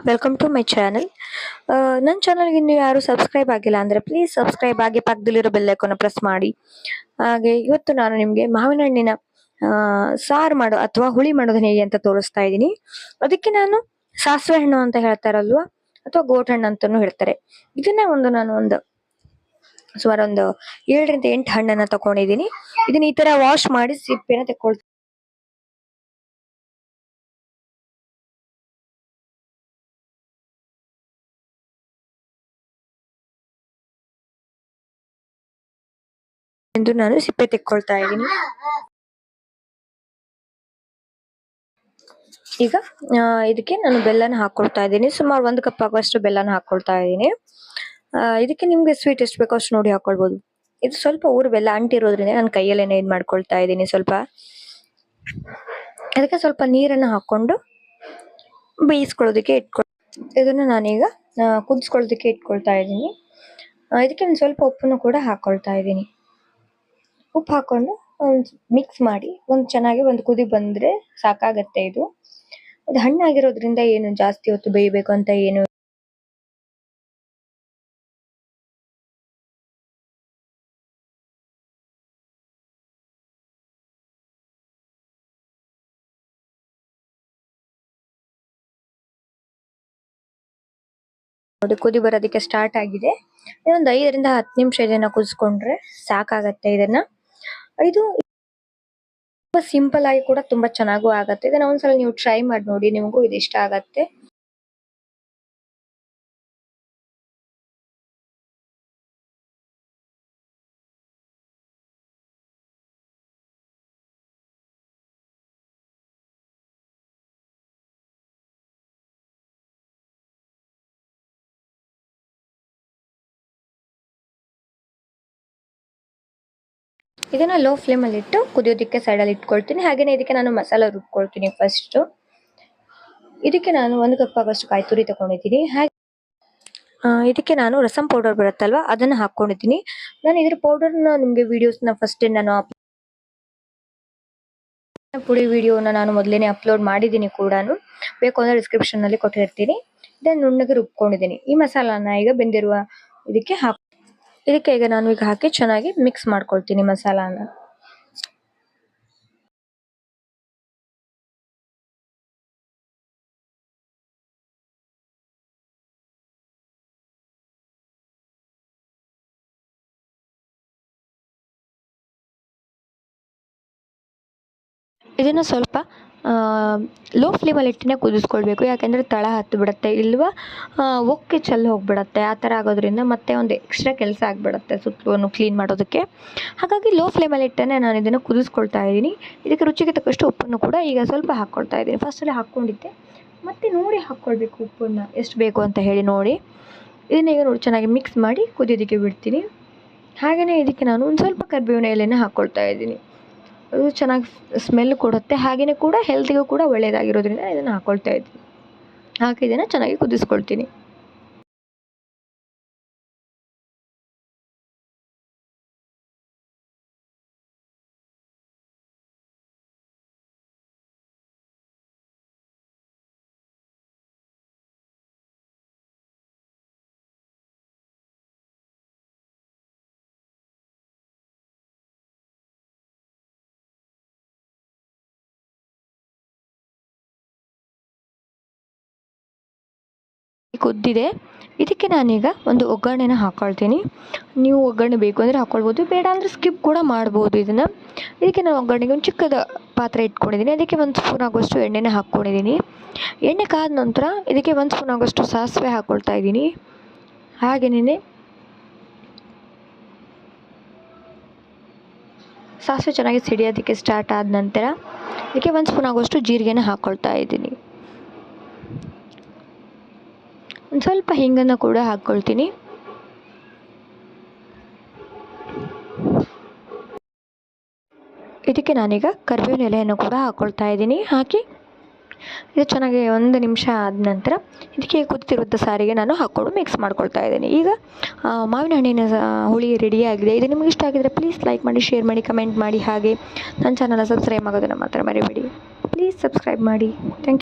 Welcome to my channel. ನನ್ನ ಚಾನಲ್ಗೆ ನೀವು ಯಾರು ಸಬ್ಸ್ಕ್ರೈಬ್ ಆಗಿಲ್ಲ ಅಂದರೆ ಪ್ಲೀಸ್ ಸಬ್ಸ್ಕ್ರೈಬ್ ಆಗಿ ಪಕ್ಕದಲ್ಲಿರೋ ಬೆಲ್ ಐಕಾನ್ ಪ್ರೆಸ್ ಮಾಡಿ. ಹಾಗೆ ಇವತ್ತು ನಾನು ನಿಮಗೆ ಮಾವಿನ ಹಣ್ಣಿನ ಸಾರು ಮಾಡೋ ಅಥವಾ ಹುಳಿ ಮಾಡೋದನ್ನ ಹೇಗೆ ಅಂತ ತೋರಿಸ್ತಾ ಇದ್ದೀನಿ. ಅದಕ್ಕೆ ನಾನು ಸಾಸಿವೆ ಹಣ್ಣು ಅಂತ ಹೇಳ್ತಾರಲ್ವಾ, ಅಥವಾ ಗೋಟ್ ಹಣ್ಣು ಅಂತಾನೂ ಹೇಳ್ತಾರೆ. ಇದನ್ನ ನಾನು ಸುಮಾರು ಒಂದು 7ರಿಂದ 8 ಹಣ್ಣನ್ನ ತಗೊಂಡಿದ್ದೀನಿ. ಇದನ್ನ ಈ ತರ ವಾಶ್ ಮಾಡಿ ಸಿಪ್ಪೆನ ತಗೊಳ್ತೀನಿ. ಎಂದು ನಾನು ಸಿಪ್ಪೆ ತೆಕ್ಕೊಳ್ತಾ ಇದ್ದೀನಿ. ಈಗ ಇದಕ್ಕೆ ನಾನು ಬೆಲ್ಲನ ಹಾಕೊಳ್ತಾ ಇದ್ದೀನಿ. ಸುಮಾರು 1 ಕಪ್ ಆಗುವಷ್ಟು ಬೆಲ್ಲನ ಹಾಕೊಳ್ತಾ ಇದ್ದೀನಿ. ಇದಕ್ಕೆ ನಿಮ್ಗೆ ಸ್ವೀಟ್ ಎಷ್ಟು ಬೇಕೋ ಅಷ್ಟು ನೋಡಿ ಹಾಕೊಳ್ಬಹುದು. ಇದು ಸ್ವಲ್ಪ ಊರು ಬೆಲ್ಲ ಅಂಟಿರೋದ್ರಿಂದ ನಾನು ಕೈಯಲ್ಲೇನೆ ಇದು ಮಾಡ್ಕೊಳ್ತಾ ಇದ್ದೀನಿ. ಅದಕ್ಕೆ ಸ್ವಲ್ಪ ನೀರನ್ನ ಹಾಕೊಂಡು ಬೇಯಿಸ್ಕೊಳ್ಳೋದಕ್ಕೆ ಇದನ್ನ ನಾನೀಗ ಕುದಿಸ್ಕೊಳ್ಳೋದಕ್ಕೆ ಇಟ್ಕೊಳ್ತಾ ಇದ್ದೀನಿ. ಇದಕ್ಕೆ ನಾನು ಸ್ವಲ್ಪ ಉಪ್ಪನ್ನು ಕೂಡ ಹಾಕೊಳ್ತಾ ಇದ್ದೀನಿ. ಉಪ್ಪು ಹಾಕೊಂಡು ಮಿಕ್ಸ್ ಮಾಡಿ ಚೆನ್ನಾಗಿ ಒಂದು ಕುದಿ ಬಂದ್ರೆ ಸಾಕಾಗತ್ತೆ. ಇದು ಹಣ್ಣಾಗಿರೋದ್ರಿಂದ ಏನು ಜಾಸ್ತಿ ಹೊತ್ತು ಬೇಯಬೇಕು ಅಂತ ಏನು ನೋಡಿ, ಕುದಿ ಬರೋದಕ್ಕೆ ಸ್ಟಾರ್ಟ್ ಆಗಿದೆ. ಇದೊಂದು 5ರಿಂದ 10 ನಿಮಿಷ ಇದನ್ನ ಕುದಿಸ್ಕೊಂಡ್ರೆ ಸಾಕಾಗತ್ತೆ. ಇದು ತುಂಬಾ ಸಿಂಪಲ್ ಆಗಿ ಕೂಡ ತುಂಬಾ ಚೆನ್ನಾಗೂ ಆಗತ್ತೆ. ಇದನ್ನ ಒಂದ್ಸಲ ನೀವು ಟ್ರೈ ಮಾಡಿ ನೋಡಿ, ನಿಮಗೂ ಇದು ಇಷ್ಟ ಆಗತ್ತೆ. ಇದನ್ನ ಲೋ ಫ್ಲೇಮ್ ಅಲ್ಲಿ ಇಟ್ಟು ಕುದಿಯೋದಕ್ಕೆ ಸೈಡ್ ಅಲ್ಲಿ ಇಟ್ಕೊಳ್ತೀನಿ. ಹಾಗೇನೆ ಇದಕ್ಕೆ ನಾನು ಮಸಾಲ ರುಬ್ಕೊಳ್ತೀನಿ. ಫಸ್ಟ್ ಇದಕ್ಕೆ ನಾನು 1 ಕಪ್ ಆಗೋಷ್ಟು ಕಾಯಿ ತುರಿ ತಗೊಂಡಿದ್ದೀನಿ. ಇದಕ್ಕೆ ನಾನು ರಸಂ ಪೌಡರ್ ಬರುತ್ತಲ್ವಾ, ಅದನ್ನ ಹಾಕೊಂಡಿದ್ದೀನಿ. ನಾನು ಇದ್ರ ಪೌಡರ್ನ ನಿಮ್ಗೆ ವಿಡಿಯೋಸ್ನ ಪುಡಿ ವಿಡಿಯೋನ ನಾನು ಮೊದಲೇನೆ ಅಪ್ಲೋಡ್ ಮಾಡಿದ್ದೀನಿ ಕೂಡ. ಬೇಕು ಅಂದ್ರೆ ಡಿಸ್ಕ್ರಿಪ್ಷನ್ ನಲ್ಲಿ ಕೊಟ್ಟಿರ್ತೀನಿ. ಇದನ್ನ ನುಣ್ಣಗೆ ರುಬ್ಕೊಂಡಿದ್ದೀನಿ. ಈ ಮಸಾಲಾನ ಈಗ ಬೆಂದಿರುವ ಇದಕ್ಕೆ ಈಗ ನಾನು ಹಾಕಿ ಚೆನ್ನಾಗಿ ಮಿಕ್ಸ್ ಮಾಡ್ಕೊಳ್ತೀನಿ ಮಸಾಲಾನ. ಇದನ್ನ ಸ್ವಲ್ಪ ಲೋ ಫ್ಲೇಮಲ್ಲಿ ಇಟ್ಟನೆ ಕುದಿಸ್ಕೊಳ್ಬೇಕು. ಯಾಕೆಂದರೆ ತಳ ಹತ್ತು ಬಿಡುತ್ತೆ, ಇಲ್ವಾ ಒಕ್ಕೆ ಚೆಲ್ಲಿ ಹೋಗ್ಬಿಡತ್ತೆ. ಆ ಥರ ಆಗೋದ್ರಿಂದ ಮತ್ತೆ ಒಂದು ಎಕ್ಸ್ಟ್ರಾ ಕೆಲಸ ಆಗಿಬಿಡುತ್ತೆ ಸುತ್ತಲೂ ಕ್ಲೀನ್ ಮಾಡೋದಕ್ಕೆ. ಹಾಗಾಗಿ ಲೋ ಫ್ಲೇಮಲ್ಲಿ ಇಟ್ಟನೆ ನಾನು ಇದನ್ನು ಕುದಿಸ್ಕೊಳ್ತಾ ಇದ್ದೀನಿ. ಇದಕ್ಕೆ ರುಚಿಗೆ ತಕ್ಕಷ್ಟು ಉಪ್ಪನ್ನು ಕೂಡ ಈಗ ಸ್ವಲ್ಪ ಹಾಕ್ಕೊಳ್ತಾ ಇದ್ದೀನಿ. ಫಸ್ಟಲ್ಲಿ ಹಾಕ್ಕೊಂಡಿದ್ದೆ, ಮತ್ತೆ ನೋಡಿ ಹಾಕ್ಕೊಳ್ಬೇಕು ಉಪ್ಪನ್ನು ಎಷ್ಟು ಬೇಕು ಅಂತ ಹೇಳಿ ನೋಡಿ. ಇದನ್ನ ಈಗ ನೋಡಿ ಚೆನ್ನಾಗಿ ಮಿಕ್ಸ್ ಮಾಡಿ ಕುದಿಯೋದಕ್ಕೆ ಬಿಡ್ತೀನಿ. ಹಾಗೆಯೇ ಇದಕ್ಕೆ ನಾನು ಒಂದು ಸ್ವಲ್ಪ ಕರಿಬೇವಿನ ಎಲೆನ ಹಾಕ್ಕೊಳ್ತಾ ಇದ್ದೀನಿ. ಅದು ಚೆನ್ನಾಗಿ ಸ್ಮೆಲ್ ಕೊಡುತ್ತೆ. ಹಾಗೆಯೇ ಕೂಡ ಹೆಲ್ತಿಗೂ ಕೂಡ ಒಳ್ಳೆಯದಾಗಿರೋದ್ರಿಂದ ಇದನ್ನು ಹಾಕ್ಕೊಳ್ತಾ ಇದ್ದೀನಿ. ಹಾಕಿ ಇದನ್ನು ಚೆನ್ನಾಗಿ ಕುದಿಸ್ಕೊಳ್ತೀನಿ. ಕುದ್ದಿದೆ. ಇದಕ್ಕೆ ನಾನೀಗ ಒಂದು ಒಗ್ಗರಣೆನ ಹಾಕ್ಕೊಳ್ತೀನಿ. ನೀವು ಒಗ್ಗರಣೆ ಬೇಕು ಅಂದರೆ ಹಾಕ್ಕೊಳ್ಬೋದು, ಬೇಡ ಅಂದರೆ ಸ್ಕಿಪ್ ಕೂಡ ಮಾಡ್ಬೋದು ಇದನ್ನು. ಇದಕ್ಕೆ ನಾನು ಒಗ್ಗರಣೆಗೆ ಒಂದು ಚಿಕ್ಕದ ಪಾತ್ರೆ ಇಟ್ಕೊಂಡಿದ್ದೀನಿ. ಅದಕ್ಕೆ 1 ಸ್ಪೂನ್ ಆಗೋಷ್ಟು ಎಣ್ಣೆನ ಹಾಕ್ಕೊಂಡಿದ್ದೀನಿ. ಎಣ್ಣೆ ಕಾದ ನಂತರ ಇದಕ್ಕೆ 1 ಸ್ಪೂನ್ ಆಗೋಷ್ಟು ಸಾಸಿವೆ ಹಾಕ್ಕೊಳ್ತಾ ಇದ್ದೀನಿ. ಹಾಗೆಯೇ ಸಾಸಿವೆ ಚೆನ್ನಾಗಿ ಸಿಡಿಯೋದಕ್ಕೆ ಸ್ಟಾರ್ಟ್ ಆದ ನಂತರ ಇದಕ್ಕೆ 1 ಸ್ಪೂನ್ ಆಗೋಷ್ಟು ಜೀರಿಗೆನ ಹಾಕ್ಕೊಳ್ತಾ ಇದ್ದೀನಿ. ಒಂದು ಸ್ವಲ್ಪ ಹಿಂಗನ್ನು ಕೂಡ ಹಾಕ್ಕೊಳ್ತೀನಿ. ಇದಕ್ಕೆ ನಾನೀಗ ಕರಿಬೇವಿನ ಎಲೆಯನ್ನು ಕೂಡ ಹಾಕ್ಕೊಳ್ತಾ ಇದ್ದೀನಿ. ಹಾಕಿ ಇದು ಚೆನ್ನಾಗಿ 1 ನಿಮಿಷ ಆದ ನಂತರ ಇದಕ್ಕೆ ಕುದಿತಿರುವಂಥ ಸಾರಿಗೆ ನಾನು ಹಾಕ್ಕೊಂಡು ಮಿಕ್ಸ್ ಮಾಡ್ಕೊಳ್ತಾ ಇದ್ದೀನಿ. ಈಗ ಮಾವಿನ ಹಣ್ಣಿನ ಹುಳಿ ರೆಡಿಯಾಗಿದೆ. ಇದು ನಿಮಗೆ ಇಷ್ಟ ಆಗಿದರೆ ಪ್ಲೀಸ್ ಲೈಕ್ ಮಾಡಿ, ಶೇರ್ ಮಾಡಿ, ಕಮೆಂಟ್ ಮಾಡಿ. ಹಾಗೆ ನನ್ನ ಚಾನಲ್ನ ಸಬ್ಸ್ಕ್ರೈಬ್ ಆಗೋದನ್ನು ಮಾತ್ರ ಮರಿಬೇಡಿ. ಪ್ಲೀಸ್ ಸಬ್ಸ್ಕ್ರೈಬ್ ಮಾಡಿ. Thank you.